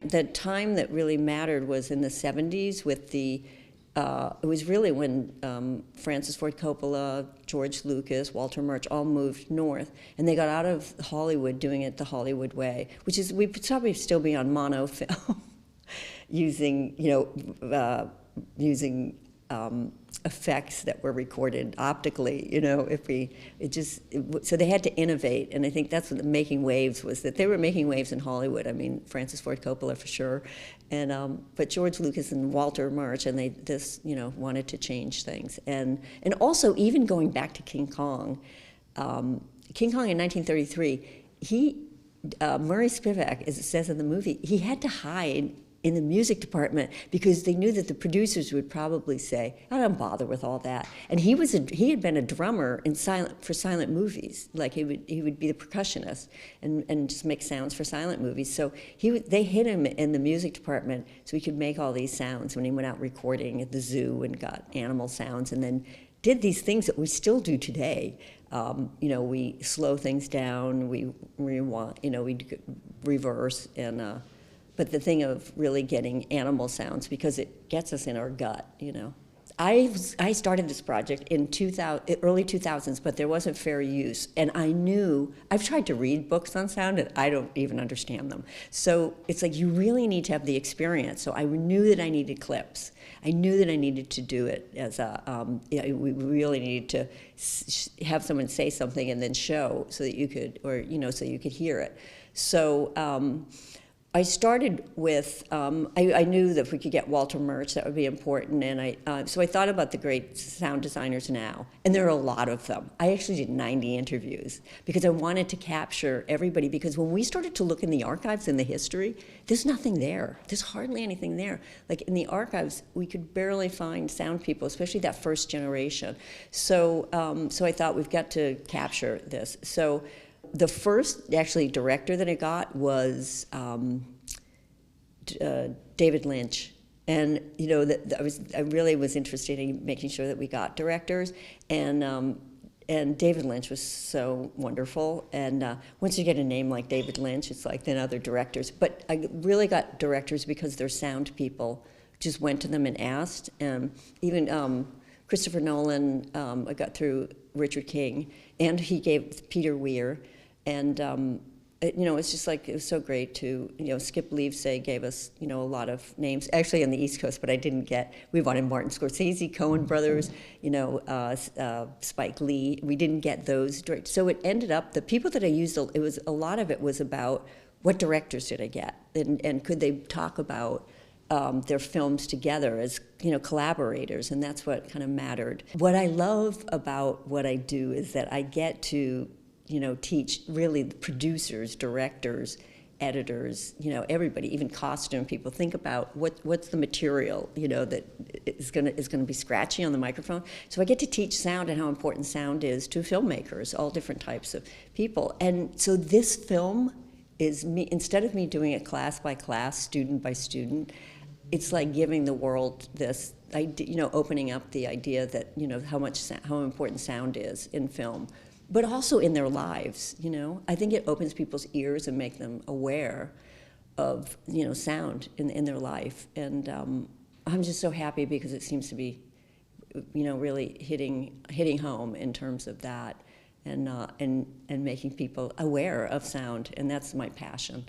The time that really mattered was in the 70s with the, it was really when Francis Ford Coppola, George Lucas, Walter Murch all moved north, and they got out of Hollywood doing it the Hollywood way, which is, we would probably still be on monofilm, using, using effects that were recorded optically, so they had to innovate, and I think that's what the making waves was, that they were making waves in Hollywood. I mean, Francis Ford Coppola for sure, and but George Lucas and Walter Murch, and they just, wanted to change things, and also even going back to King Kong in 1933, Murray Spivak, as it says in the movie, he had to hide in the music department because they knew that the producers would probably say, "I don't bother with all that." And he had been a drummer for silent movies. Like he would be the percussionist and just make sounds for silent movies. So they hid him in the music department so he could make all these sounds when he went out recording at the zoo and got animal sounds, and then did these things that we still do today. We slow things down, we rewind, we reverse, and but the thing of really getting animal sounds, because it gets us in our gut, I started this project in early 2000s, but there wasn't fair use. And I've tried to read books on sound, and I don't even understand them. So it's like you really need to have the experience. So I knew that I needed clips. I knew that I needed to do it as we really needed to have someone say something and then show so that you could, so you could hear it. So I started with, I knew that if we could get Walter Murch, that would be important, and so I thought about the great sound designers now, and there are a lot of them. I actually did 90 interviews because I wanted to capture everybody, because when we started to look in the archives and the history, there's nothing there. There's hardly anything there. Like in the archives, we could barely find sound people, especially that first generation. So, so I thought we've got to capture this. So the first, actually, director that I got was David Lynch. And, I really was interested in making sure that we got directors. And David Lynch was so wonderful. And once you get a name like David Lynch, it's like then other directors. But I really got directors because they're sound people. Just went to them and asked. Even Christopher Nolan, I got through Richard King, and he gave Peter Weir. And it's just like, it was so great to, Skip Leavesay gave us, a lot of names, actually on the East Coast, but I didn't get, we wanted Martin Scorsese, Coen Brothers, Spike Lee. We didn't get those direct. So it ended up, the people that I used, a lot of it was about what directors did I get, and could they talk about their films together as, collaborators, and that's what kind of mattered. What I love about what I do is that I get to teach really the producers, directors, editors, everybody, even costume people, think about what's the material, that is gonna be scratchy on the microphone. So I get to teach sound and how important sound is to filmmakers, all different types of people. And so this film is me, instead of me doing it class by class, student by student, it's like giving the world this, opening up the idea that, how important sound is in film, but also in their lives, I think it opens people's ears and make them aware of, sound in their life. And I'm just so happy because it seems to be, really hitting home in terms of that, and making people aware of sound, and that's my passion.